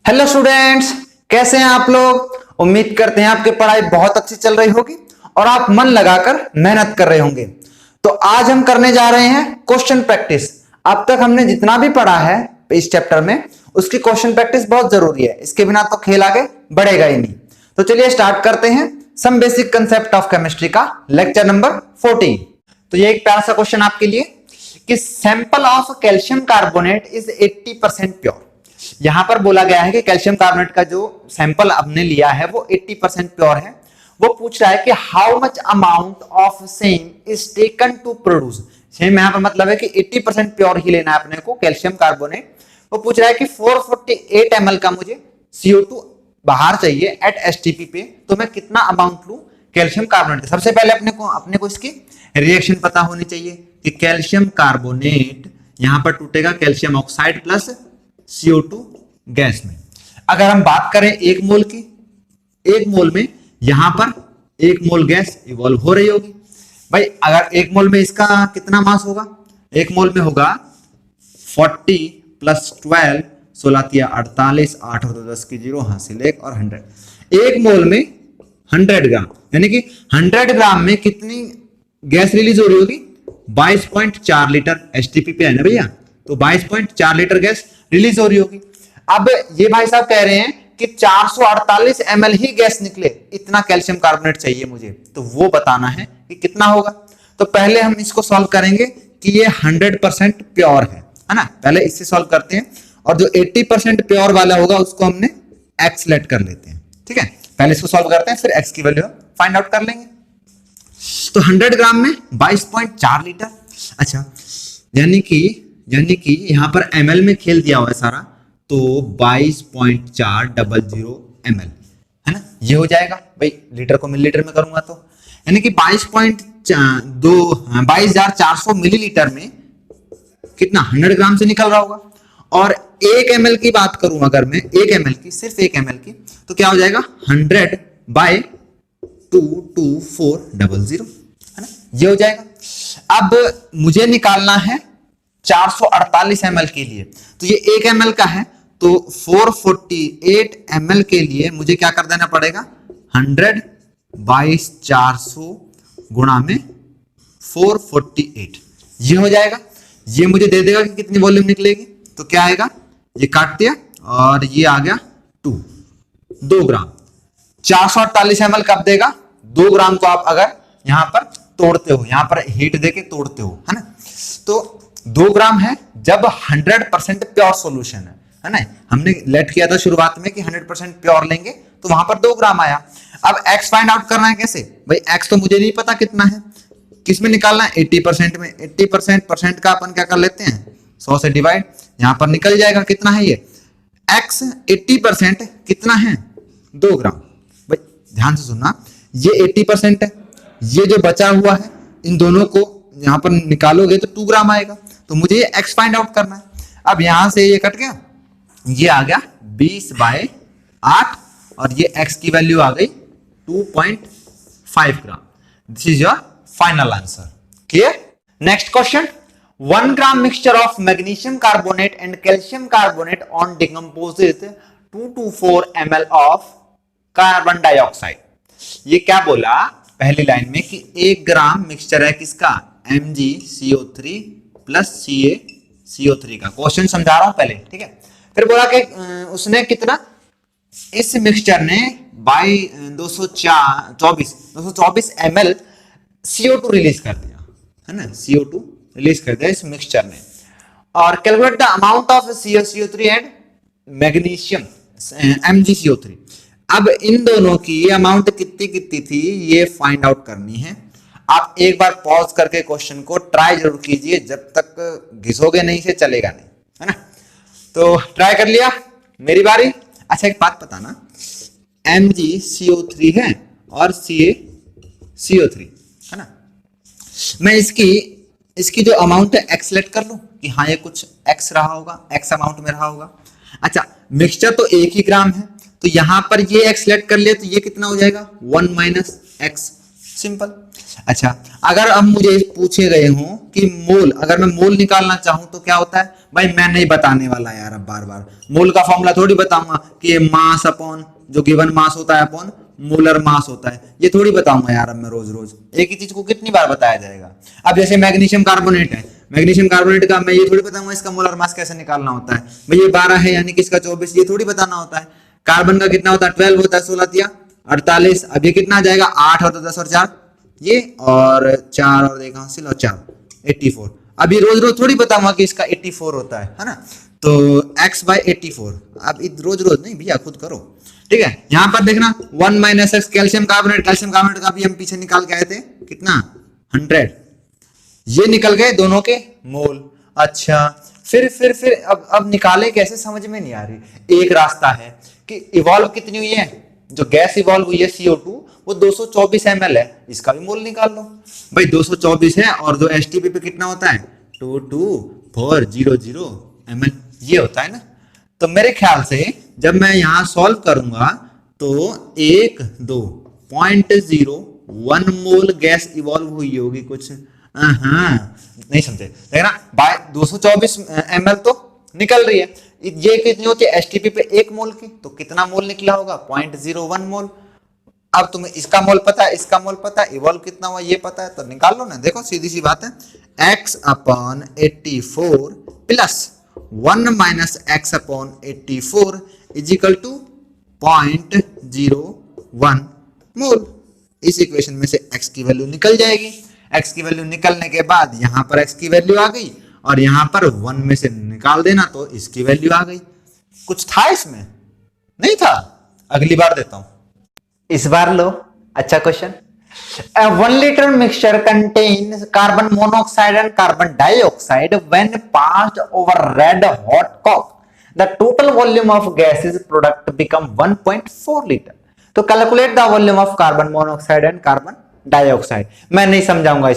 Hello students, कैसे हैं आप लोग। उम्मीद करते हैं आपकी पढ़ाई बहुत अच्छी चल रही होगी और आप मन लगाकर मेहनत कर रहे होंगे। तो आज हम करने जा रहे हैं क्वेश्चन प्रैक्टिस। अब तक हमने जितना भी पढ़ा है इस चैप्टर में उसकी क्वेश्चन प्रैक्टिस बहुत जरूरी है, इसके बिना तो खेल आगे बढ़ेगा ही नहीं। तो चलिए स्टार्ट करते हैं some basic concept of chemistry का लेक्चर नंबर 14। तो ये एक प्यारा सा क्वेश्चन आपके लिए कि sample of calcium carbonate is 80% pure. यहां पर बोला गया है कि कैल्शियम कार्बोनेट का जो सैंपल आपने लिया है वो 80% प्योर है। वो पूछ रहा है कि how much amount of same is taken to produce. Same यहां पर मतलब है कि 80% प्योर ही लेना है अपने को कैल्शियम कार्बोनेट। वो पूछ रहा है कि 448 ml का मुझे CO2 बाहर चाहिए एट एसटीपी पे, तो मैं कितना अमाउंट लूं कैल्शियम कार्बोनेट। सबसे पहले अपने को इसकी रिएक्शन पता होनी चाहिए कि कैल्शियम कार्बोनेट यहां पर टूटेगा calcium oxide plus CO2 gas में। अगर हम बात करें एक मोल की, एक मोल में यहां पर एक मोल गैस इवॉल्व हो रही होगी। भाई अगर एक मोल में इसका कितना मास होगा, एक मोल में होगा 40 प्लस 12 16 तिया 48 8 और 10 की 0 हासिल 1 और 100। एक मोल में 100 ग्राम, यानी कि 100 ग्राम में कितनी गैस रिलीज हो रही होगी, 22.4 लीटर। एसटीपी पे है ना भैया, तो 22.4 लीटर गैस रिलीज हो रही होगी। अब ये भाई साहब कह रहे हैं कि 448 ml ही गैस निकले, इतना कैल्शियम कार्बोनेट चाहिए मुझे, तो वो बताना है कि कितना होगा। तो पहले हम इसको सॉल्व करेंगे कि ये 100% प्योर है ना। पहले इससे सॉल्व करते हैं और जो 80% प्योर वाला होगा उसको हमने एक्स लेट कर लेते हैं। ठीक है, पहले इसको सॉल्व करते हैं फिर एक्स की वैल्यू फाइंड आउट कर लेंगे। तो 100 ग्राम में 22.4 लीटर। अच्छा, यानी कि यहां पर ml में खेल दिया हुआ है सारा, तो 22.400 ml है ना, ये हो जाएगा। भाई लीटर को मिलीलीटर में करूंगा तो यानी कि 22,400 मिलीलीटर में कितना 100 ग्राम से निकल रहा होगा। और 1 ml की बात करूं अगर मैं, 1 ml की, सिर्फ 1 ml की, तो क्या हो जाएगा 100/22400 है ना, ये हो जाएगा। अब मुझे निकालना है 448 ml के लिए, तो ये 1 ml का है, तो 448 ml के लिए मुझे क्या कर देना पड़ेगा, 100/400 गुणा में 448, ये हो जाएगा। ये मुझे दे देगा कि कितनी वॉल्यूम निकलेगी, तो क्या आएगा, ये काट दिया और ये आ गया 2 ग्राम। 448 ml कब देगा, 2 ग्राम को आप अगर यहां पर तोड़ते हो, यहां पर हीट देके तोड़ते हो, है ना, तो 2 ग्राम है जब 100% प्योर सॉल्यूशन है ना। हमने लेट किया था शुरुआत में कि 100% प्योर लेंगे तो वहां पर 2 ग्राम आया। अब x फाइंड आउट करना है कैसे, भाई x तो मुझे नहीं पता कितना है, किसमें निकालना है, 80% में। 80% का अपन क्या कर लेते हैं, 100 से डिवाइड, यहां पर निकल जाएगा कितना है ये x। 80% कितना है, 2 ग्राम। भाई ध्यान से सुनना, ये 80% है, ये जो बचा हुआ है इन दोनों को यहां पर निकालोगे तो 2 ग्राम आएगा। तो मुझे ये x फाइंड आउट करना है। अब यहां से ये कट गया, ये आ गया 20/8 और ये x की वैल्यू आ गई 2.5 gram. This is your final answer. Clear. Next question, 1 gram mixture of magnesium carbonate and calcium carbonate on decomposes 224 ml of carbon dioxide. ये क्या बोला पहली लाइन में कि 1 ग्राम मिक्सचर है किसका, MgCO3 प्लस CaCO3 का। क्वेश्चन समझा रहा हूं पहले, ठीक है। फिर बोला कि उसने कितना, इस मिक्सचर ने 224 ml CO2 रिलीज कर दिया, है ना, CO2 रिलीज कर दिया इस मिक्सचर ने। और calculate the amount of CaCO3 and magnesium MgCO3। अब इन दोनों की अमाउंट कितनी थी ये फाइंड आउट करनी है। आप एक बार पॉज करके क्वेश्चन को ट्राई जरूर कीजिए, जब तक घिसोगे नहीं से चलेगा नहीं, है ना। तो ट्राई कर लिया, मेरी बारी। अच्छा एक बात बताना, MgCO3 है और CaCO3 है ना, मैं इसकी जो अमाउंट है x लेट कर लूं कि हाँ ये कुछ x रहा होगा, x अमाउंट में रहा होगा। अच्छा मिक्सचर तो 1 ही ग्राम है, तो यहां पर ये x लेट कर लिया तो ये कितना हो जाएगा, 1 - x, सिंपल। अच्छा, अगर अब मुझे पूछे गए हों कि मोल, अगर मैं मोल निकालना चाहूं तो क्या होता है भाई, मैं नहीं बताने वाला यार अब बार बार। मोल का फॉर्मूला थोड़ी बताऊंगा कि ये मास अपॉन जो गिवन मास होता है अपॉन मोलर मास होता है, ये थोड़ी बताऊंगा यार अब मैं रोज रोज। एक ही चीज को कितनी बार बताया जाएगा। अब जैसे मैग्नीशियम कार्बोनेट है, मैग्नीशियम कार्बोनेट का मैं ये थोड़ी बताऊंगा इसका मोलर मास कैसे निकालना होता है भाई, ये 12 है यानी कि इसका 24, ये थोड़ी बताना होता है। कार्बन का कितना होता है 12 होता है, 16 दिया 48, अब ये कितना आ जाएगा 8 और 10 और 4 ये, और 4 और देखा हासिल और 4 84। अब ये रोज रोज थोड़ी बताऊंगा कि इसका 84 होता है ना। तो x बाय 84, अब रोज रोज नहीं भैया खुद करो, ठीक है। यहां पर देखना 1 minus x calcium carbonate, calcium carbonate का भी हम पीछे निकाल के आए थे कितना 100, ये निकल गए दोनों के मोल। अच्छा फिर अब निकाले कैसे समझ में नहीं आ रही। एक रास्ता है कि इवॉल्व कितनी हुई है, जो गैस इवॉल्व हुई है CO2 वो 224 ml है, इसका भी मोल निकाल लो भाई। 224 है और जो एसटीपी पे कितना होता है 22400 ml, ये होता है ना। तो मेरे ख्याल से जब मैं यहां सॉल्व करूंगा तो 1.01 मोल गैस इवॉल्व हुई होगी कुछ। नहीं समझे, देखना बाय 224 ml तो निकल रही है, ये कितनी होती है एसटीपी पे 1 मोल की, तो कितना मोल निकला होगा 0.01 मोल। अब तुम्हें इसका मोल पता है, इसका मोल पता है, इवॉल्व कितना हुआ ये पता है, तो निकाल लो ना। देखो सीधी सी बात है, x/84 plus 1 minus x/84 is equal to 0.01 mole. इस इक्वेशन में से x की वैल्यू निकल जाएगी। x की वैल्यू निकलने के बाद यहां पर x की वैल्यू आ गई और यहां पर 1 में से निकाल देना तो इसकी वैल्यू आ गई। कुछ था इसमें? नहीं था। अगली बार देता हूं, इस बार लो। अच्छा question, 1 liter mixture contains carbon monoxide and carbon dioxide when passed over red hot coke. The total volume of gases product become 1.4 liter. तो calculate the volume of carbon monoxide and carbon dioxide. मैं नहीं समझाऊंगा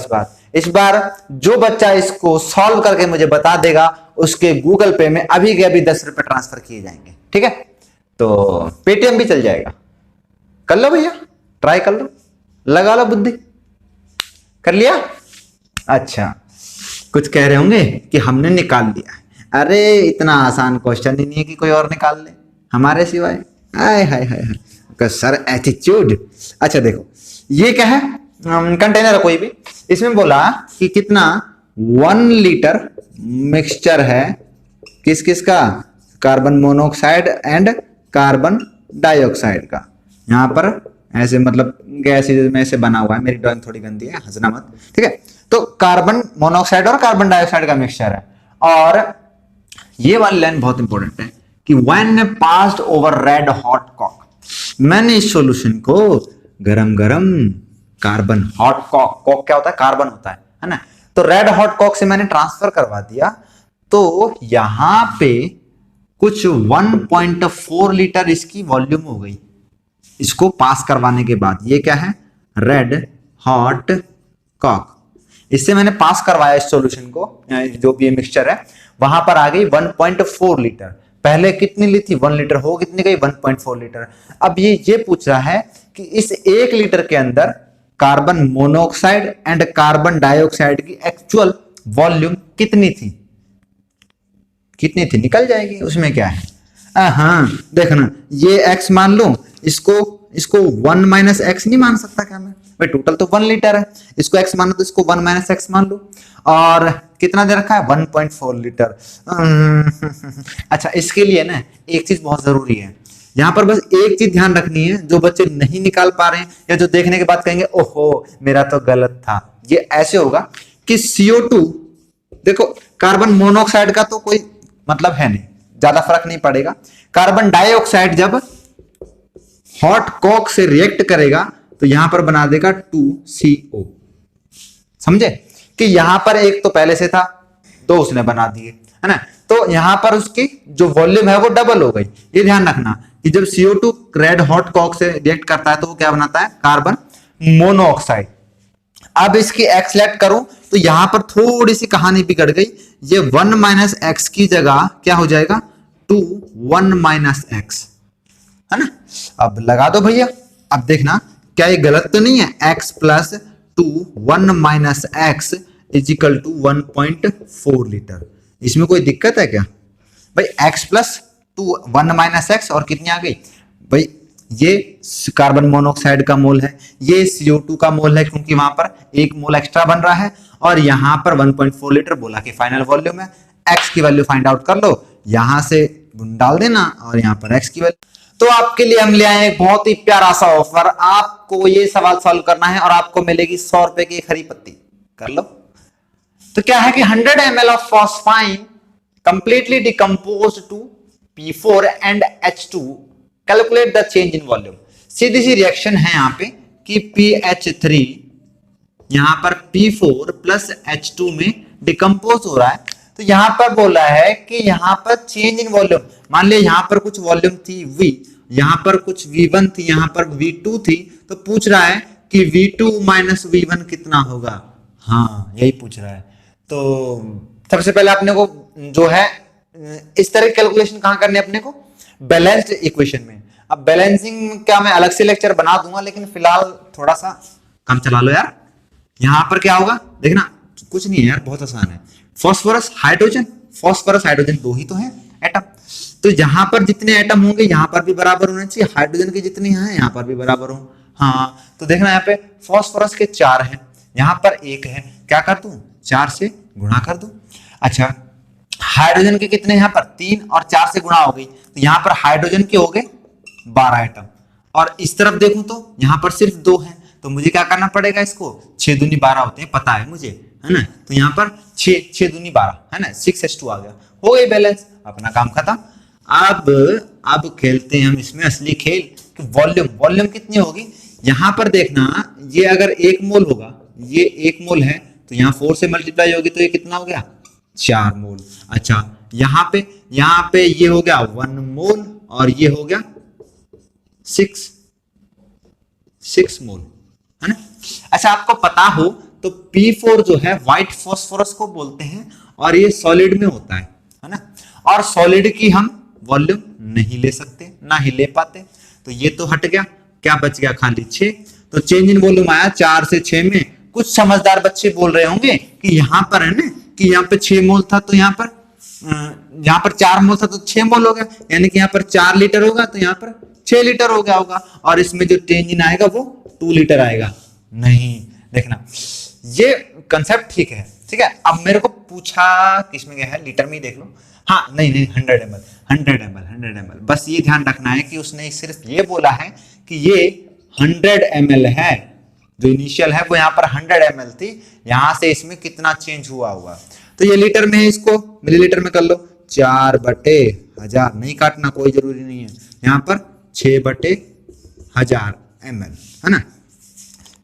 इस बार जो बच्चा इसको solve करके मुझे बता देगा उसके गूगल पे में अभी के अभी 10 रुपए ट्रांसफर किए जाएंगे, ठीक है। तो पेटीएम भी चल जाएगा, कर लो भैया, ट्राई कर लो, लगा लो बुद्धि। कर लिया? अच्छा, कुछ कह रहे होंगे कि हमने निकाल लिया। अरे इतना आसान क्वेश्चन ही नहीं है कि कोई और निकाल ले हमारे सिवाय। आय हाय हाय हाय सर एटीट्यूड। अच्छा देखो ये क्या है, कंटेनर कोई भी, इसमें बोला कि कितना 1 लीटर मिक्सचर है किस किस का, carbon monoxide and carbon dioxide का। यहां पर ऐसे मतलब गैस में से बना हुआ है, मेरी ड्राइंग थोड़ी गंदी है हंसना मत, ठीक है। तो कार्बन मोनोऑक्साइड और कार्बन डाइऑक्साइड का मिक्सचर है, और ये वाली लाइन बहुत इंपॉर्टेंट है कि when passed over red hot coke, मैंने इस सॉल्यूशन को गरम गरम कार्बन हॉट कॉक, कॉक क्या होता है कार्बन होता है ना, तो रेड हॉट कॉक से मैंने ट्रांसफर करवा दिया, तो यहां पे कुछ 1.4 लीटर इसकी वॉल्यूम हो गई इसको पास करवाने के बाद। ये क्या है रेड हॉट कॉक, इससे मैंने पास करवाया इस सॉल्यूशन को, जो भी ये मिक्सचर है वहां पर आ गई 1.4 लीटर। पहले कितनी ली थी 1 लीटर, हो कितनी गई 1.4 लीटर। अब ये पूछ रहा है कि इस 1 लीटर के अंदर carbon monoxide and carbon dioxide की एक्चुअल वॉल्यूम कितनी थी, निकल जाएगी, उसमें क्या है। हाँ देखना, ये x मान लो, इसको 1 माइनस एक्स नहीं मान सकता क्या मैं भाई, टोटल तो 1 लीटर है, इसको x मानो तो इसको 1 माइनस एक्स मान लो, और कितना दे रखा है 1.4 लीटर। अच्छा इसके लिए ना एक चीज बहुत जरूरी है, यहां पर बस एक चीज ध्यान रखनी है, जो बच्चे नहीं निकाल पा रहे हैं या जो देखने के बाद कहेंगे ओहो मेरा तो गलत था, ये ऐसे होगा कि CO2, देखो कार्बन मोनोऑक्साइड का तो कोई मतलब है नहीं, ज्यादा फर्क नहीं पड़ेगा। कार्बन डाइऑक्साइड जब हॉट कॉक से रिएक्ट करेगा तो यहां पर बना देगा 2CO, समझे कि यहां पर एक तो पहले से था, दो उसने बना दिए, है ना, तो यहां पर उसकी जो वॉल्यूम है वो डबल हो गई। ये ध्यान रखना कि जब CO2 रेड हॉट कॉक से रिएक्ट करता है तो वो क्या बनाता है कार्बन मोनोऑक्साइड। अब इसकी एक्स लेट करूं तो यहां पर थोड़ी सी कहानी बिगड़ गई, ये 1 माइनस एक्स की जगह क्या हो जाएगा 1 माइनस एक्स, है ना। अब लगा दो भैया, अब देखना क्या ये गलत तो नहीं है, x plus two 1 minus x is equal to 1.4 litre. इसमें कोई दिक्कत है क्या भाई? x प्लस 2 1 माइनस एक्स और कितनी आ गई भाई? ये कार्बन मोनोऑक्साइड का मोल है, ये CO2 का मोल है क्योंकि वहां पर एक मोल एक्स्ट्रा बन रहा है, और यहां पर 1.4 लीटर बोला कि फाइनल वॉल्यूम है। x की वैल्यू फाइंड आउट कर लो, यहां से डाल देना और यहां पर x की वैल्यू। तो आपके लिए हम ले आए एक बहुत ही प्यारा सा ऑफर। आपको ये सवाल सॉल्व करना है और आपको मिलेगी 100 रुपए की एक हरी पत्ती। कर लो। तो क्या है कि 100 ml of phosphine completely decomposed to P4 and H2, calculate the change in volume. सीधी सी रिएक्शन है यहां पे कि PH3 यहां पर P4 प्लस H2 में डिकम्पोज हो रहा है। तो यहां पर बोला है कि यहां पर चेंज इन वॉल्यूम, मान लिया यहां पर कुछ वॉल्यूम थी V, यहां पर कुछ V1 थी, यहां पर V2 थी, तो पूछ रहा है कि V2 माइनस V1 कितना होगा। हाँ यही पूछ रहा है। तो सबसे पहले अपने को जो है इस तरह कैलकुलेशन कहां करनी है अपने को? बैलेंस्ड इक्वेशन में। अब बैलेंसिंग क्या मैं अलग से लेक्चर बना दूंगा, लेकिन फिलहाल थोड़ा सा काम चला लो यार। यहां पर क्या होगा देखना, कुछ नहीं है यार, बहुत आसान है। फॉस्फोरस हाइड्रोजन, फॉस्फोरस हाइड्रोजन दो ही तो है एटम, तो यहां पर जितने एटम होंगे यहां पर भी बराबर होने चाहिए, हाइड्रोजन के जितने हैं यहां पर भी बराबर हो। हाँ तो देखना यहाँ पे फॉस्फोरस के 4 हैं, यहां पर 1 है, क्या कर दूं 4 से गुणा कर दूं। अच्छा हाइड्रोजन के कितने यहाँ पर 3 और 4 से गुणा हो गई, तो यहाँ पर हाइड्रोजन के हो गए 12 एटम, और इस तरफ देखूं तो यहाँ पर सिर्फ 2 हैं, तो मुझे क्या करना पड़ेगा, इसको 6 दूनी 12 होते हैं, पता है मुझे, है ना। तो यहाँ पर 6 दूनी 12 है ना, 6s2 आ गया, हो गई बैलेंस, अपना काम खत्म। अब खेलते हैं हम इसमें असली खेल कि वॉल्यूम कितनी होगी। यहां पर देखना, ये अगर 1 मोल होगा, ये 1 मोल है, तो यहाँ 4 से मल्टीप्लाई होगी तो ये कितना हो गया 4 मोल। अच्छा यहाँ पे ये हो गया 1 मोल और ये हो गया 6 मोल, है ना। अच्छा आपको पता हो तो P4 जो है व्हाइट फास्फोरस को बोलते हैं और ये सॉलिड में होता है ना, और सॉलिड की हम वॉल्यूम नहीं ले सकते, ना ही ले पाते, तो ये तो हट गया, क्या बच गया खाली 6। तो चेंज इन वॉल्यूम आया 4 से 6 में। कुछ समझदार बच्चे बोल रहे होंगे कि यहां पर है ना, कि यहाँ पे 6 मोल था तो यहाँ पर 4 मोल था तो 6 मोल हो गया, यानी कि यहाँ पर 4 लीटर होगा तो यहाँ पर 6 लीटर हो गया होगा, और इसमें जो चेंज इन आएगा वो 2 लीटर आएगा। नहीं देखना, ये कंसेप्ट ठीक है, ठीक है। अब मेरे को पूछा किसमें गया है, लीटर में ही देख लो। हाँ नहीं 100 ml, बस ये ध्यान रखना है कि उसने सिर्फ ये बोला है कि ये 100 ml है, जो इनिशियल है वो यहाँ पर 100 ml थी, यहां से इसमें कितना चेंज हुआ होगा। तो ये लीटर में है, इसको मिलीलीटर में कर लो, 4/1000, नहीं काटना, कोई जरूरी नहीं है, यहाँ पर 6/1000 ml, है ना।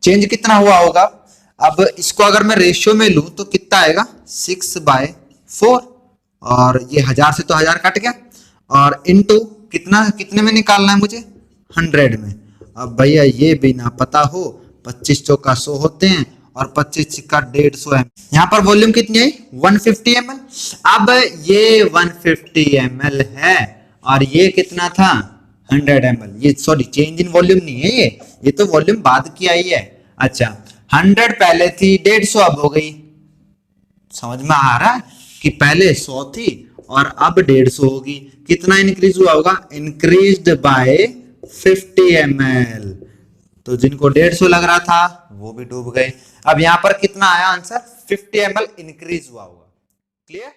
चेंज कितना हुआ होगा, अब इसको अगर मैं रेशियो में लूं तो कितना आएगा 6/4, और ये 1000 से तो 1000 कट गया, और इनटू कितने में निकालना है मुझे 100 में। अब भैया ये भी ना पता हो, 25 चौका 100 होते हैं और 25 का 150 है। यहाँ पर वॉल्यूम कितनी है 150 ml। अब ये 150 ml है और ये कितना था 100 ml, ये सॉरी चेंज इन वॉल्यूम नहीं है, ये तो वॉल्यूम बाद की आई है। अच्छा 100 पहले थी, 150 अब हो गई, समझ में आ रहा है कि पहले 100 थी और अब 150 होगी। कितना इंक्रीज हुआ होगा, इंक्रीज्ड बाय 50 ml। तो जिनको 150 लग रहा था वो भी डूब गए। अब यहां पर कितना आया आंसर, 50 ml इंक्रीज हुआ होगा। क्लियर।